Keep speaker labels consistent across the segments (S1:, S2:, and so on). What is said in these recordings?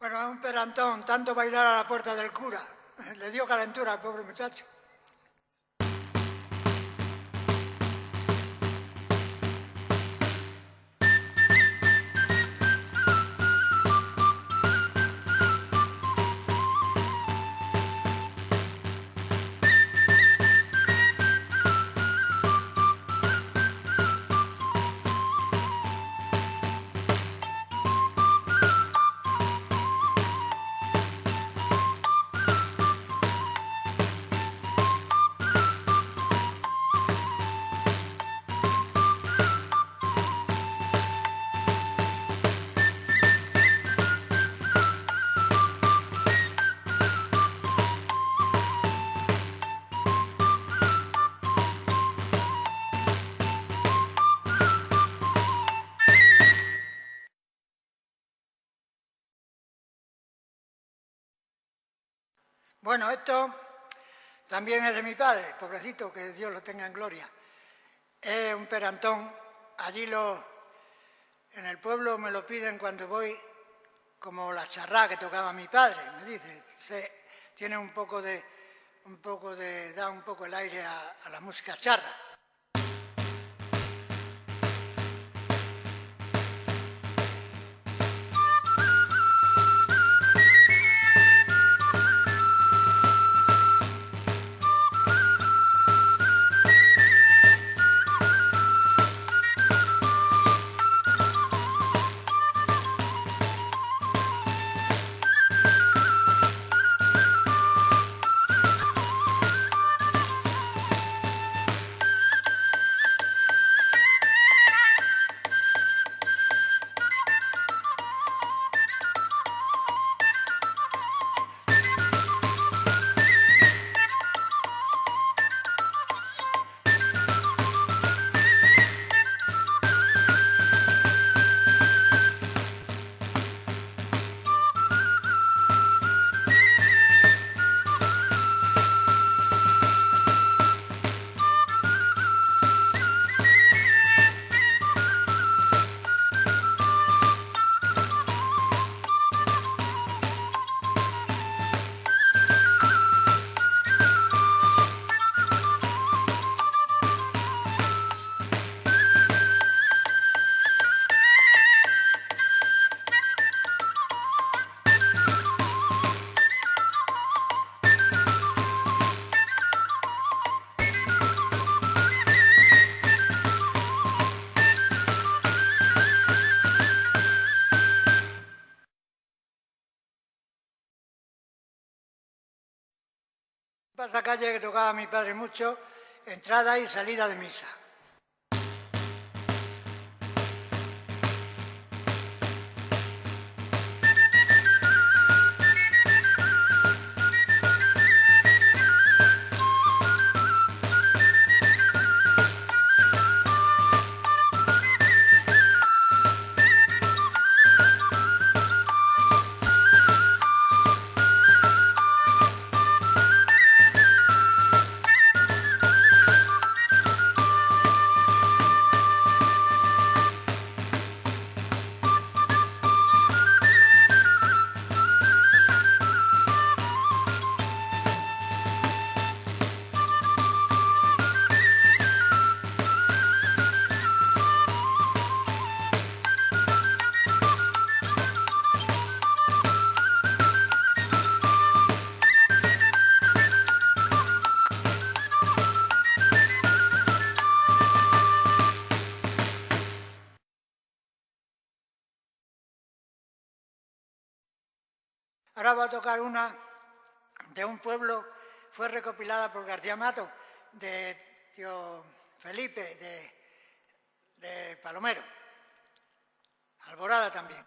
S1: Bueno, es un perantón, tanto bailar a la puerta del cura. Le dio calentura al pobre muchacho. Bueno, esto también es de mi padre, pobrecito, que Dios lo tenga en gloria. Es un perantón. Allí en el pueblo me lo piden cuando voy, como la charrá que tocaba mi padre, me dice. Tiene da un poco el aire a la música charra. Esa calle que tocaba mi padre mucho, entrada y salida de misa. Ahora voy a tocar una de un pueblo, fue recopilada por García Mato, de tío Felipe, de Palomero. Alborada también.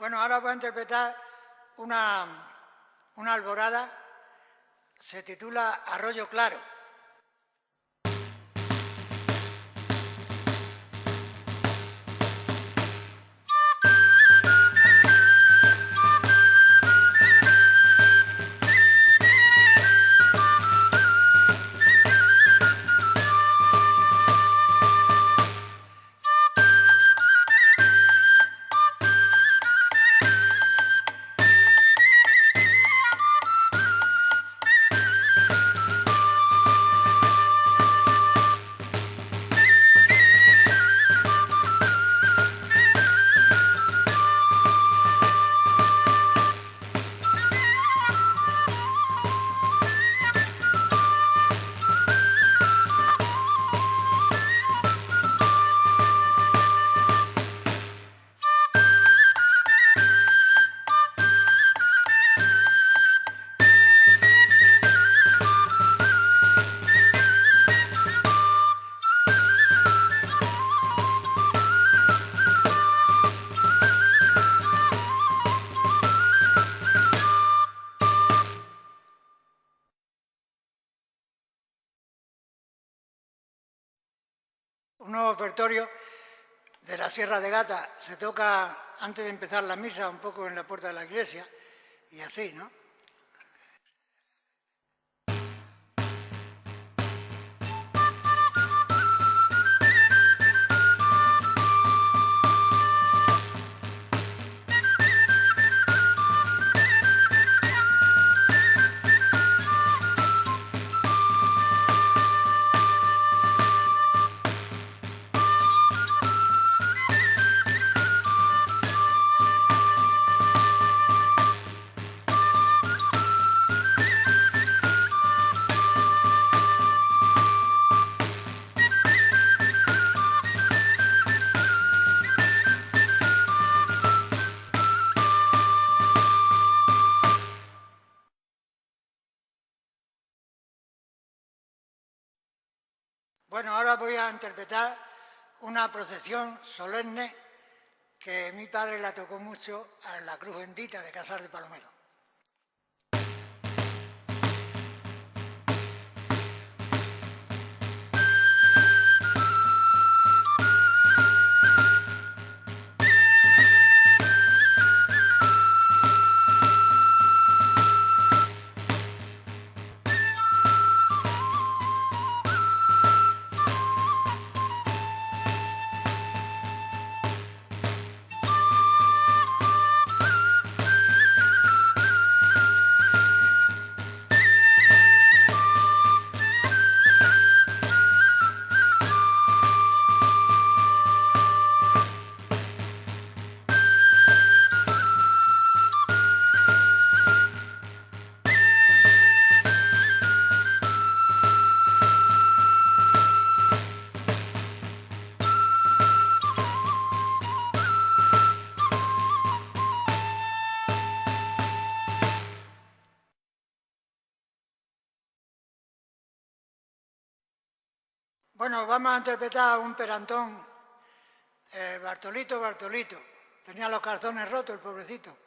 S1: Bueno, ahora voy a interpretar una alborada, se titula Arroyo Claro. Un nuevo ofertorio de la Sierra de Gata. Se toca antes de empezar la misa, un poco en la puerta de la iglesia, y así, ¿no? Bueno, ahora voy a interpretar una procesión solemne que mi padre la tocó mucho en la Cruz Bendita de Casar de Palomero. Bueno, vamos a interpretar un perantón, Bartolito, Bartolito. Tenía los calzones rotos el pobrecito.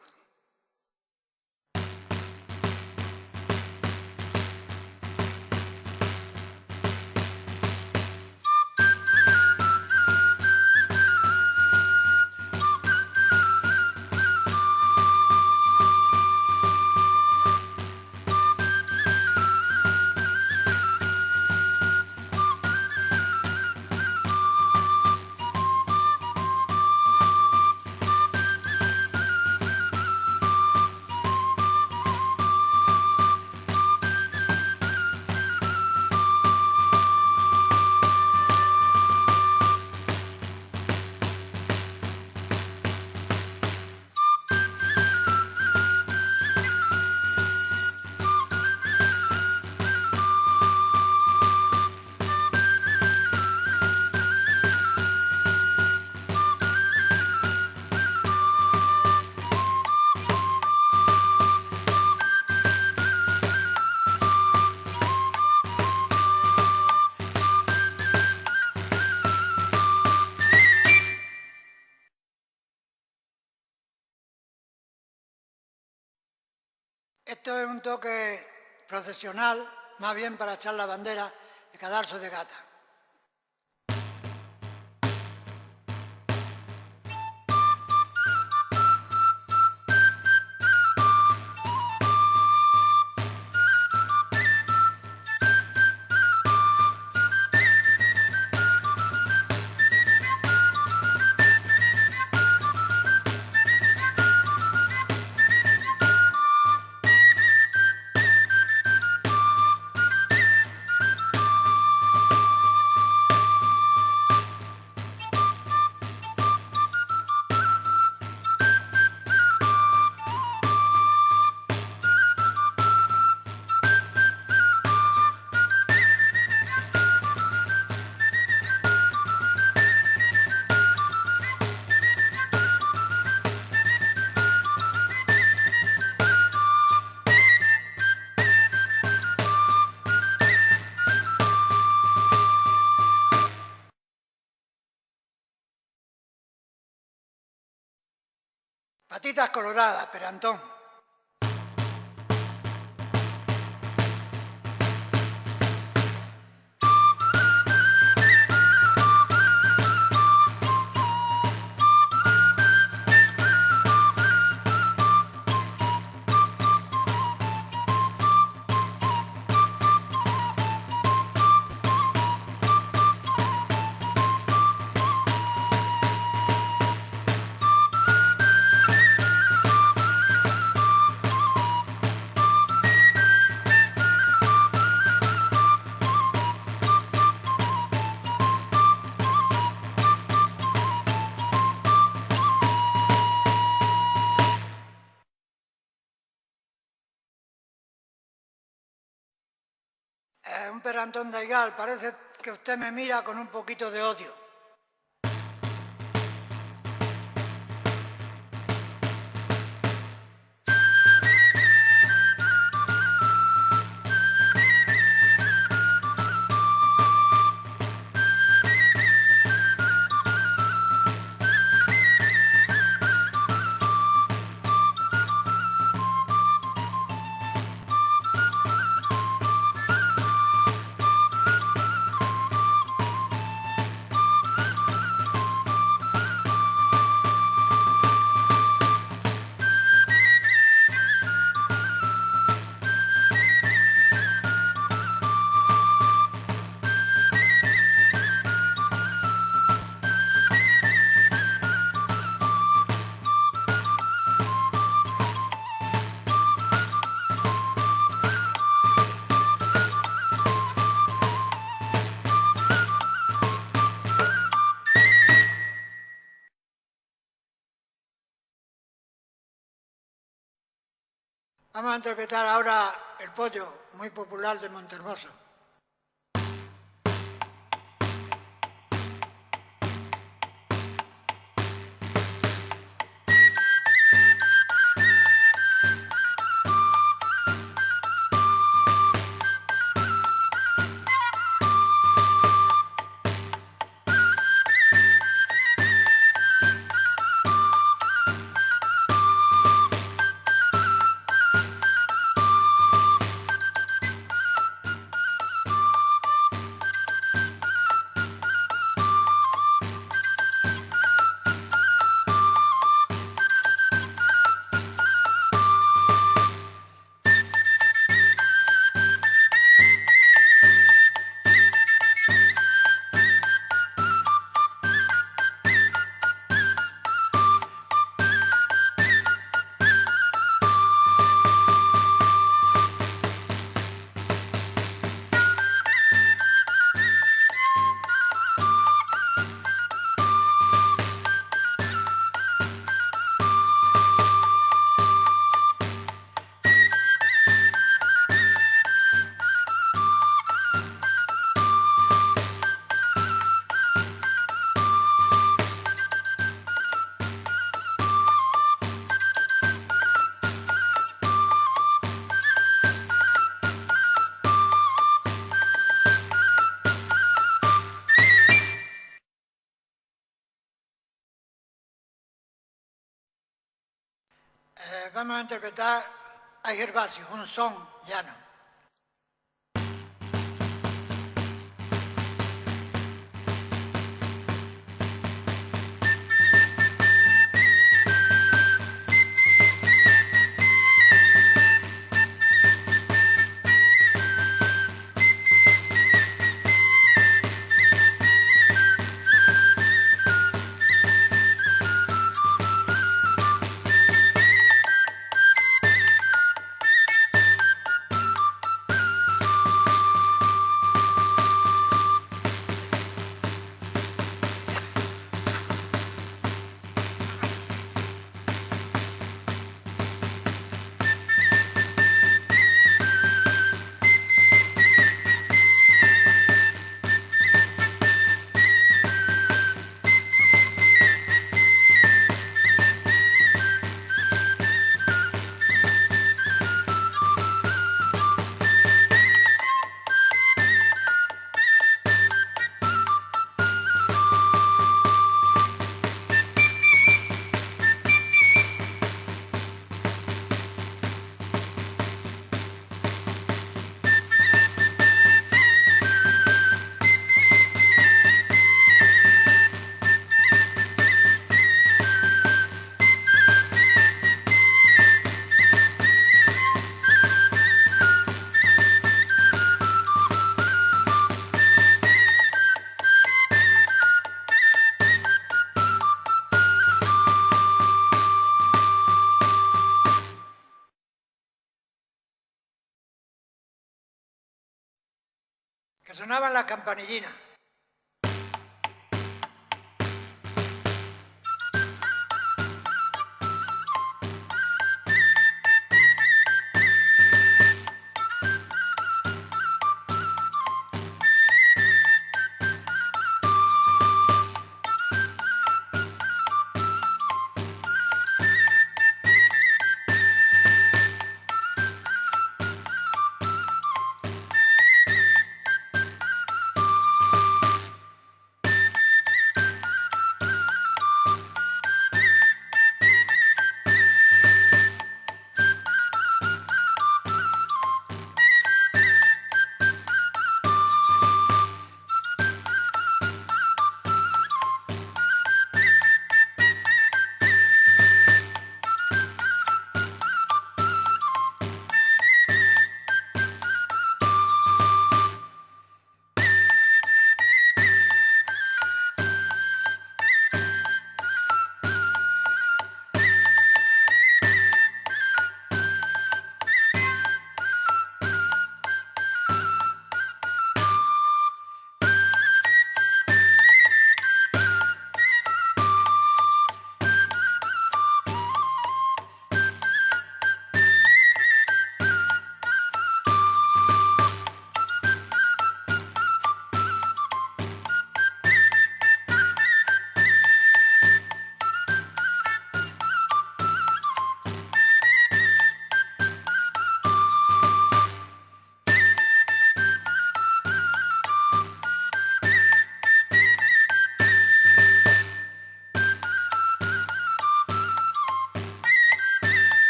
S1: Esto es un toque procesional, más bien para echar la bandera de Cadalso de Gata. Patitas coloradas, perantón. Un perantón de Aigal, parece que usted me mira con un poquito de odio. Vamos a interpretar ahora El Pollo, muy popular de Montermoso. Vamos a interpretar Ay Gervasio, un son llano. Que sonaban las campanillinas.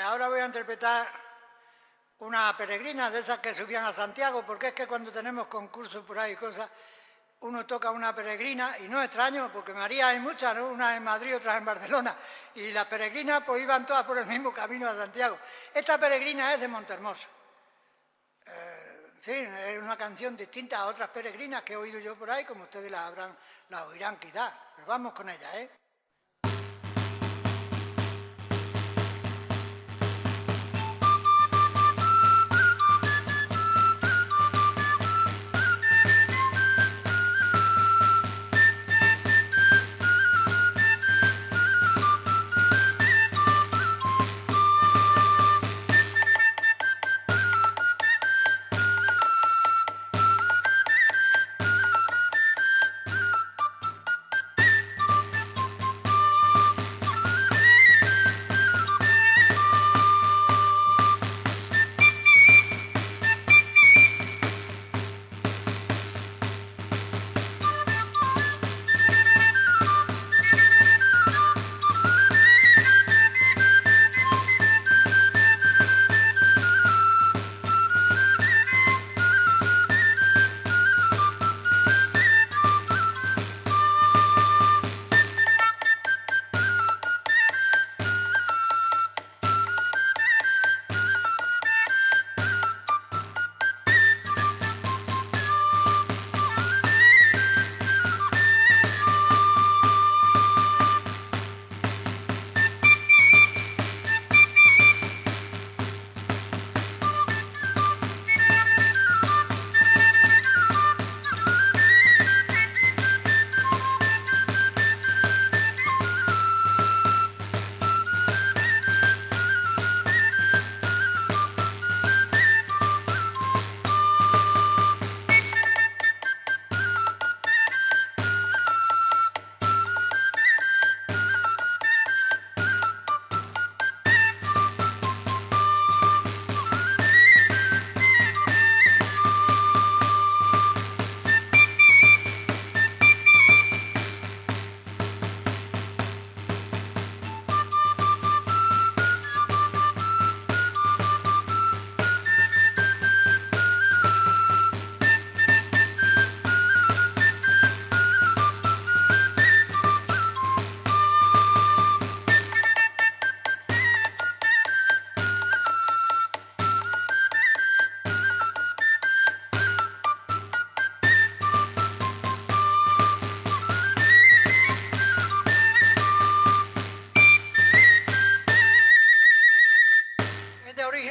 S1: Ahora voy a interpretar una peregrina de esas que subían a Santiago, porque es que cuando tenemos concursos por ahí y cosas, uno toca una peregrina, y no es extraño, porque María hay muchas, ¿no? Unas en Madrid, otras en Barcelona, y las peregrinas pues iban todas por el mismo camino a Santiago. Esta peregrina es de Montehermoso. En fin, es una canción distinta a otras peregrinas que he oído yo por ahí, como ustedes la oirán quizás, pero vamos con ella, ¿eh?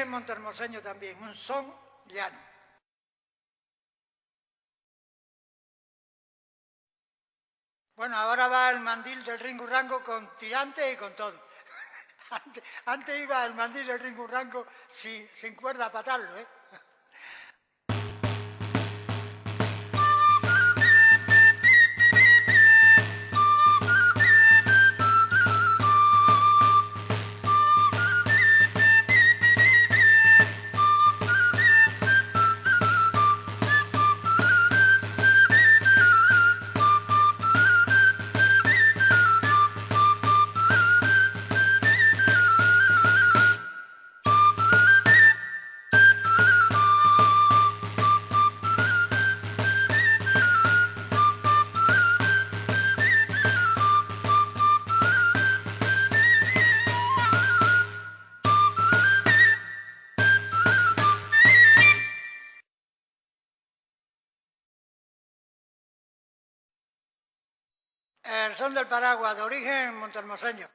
S1: origen montermoseño también, un son llano. Bueno, ahora va el mandil del ringurrango con tirante y con todo. Antes iba el mandil del ringurrango sin cuerda para atarlo, ¿eh? El son del paraguas, de origen montermoseño.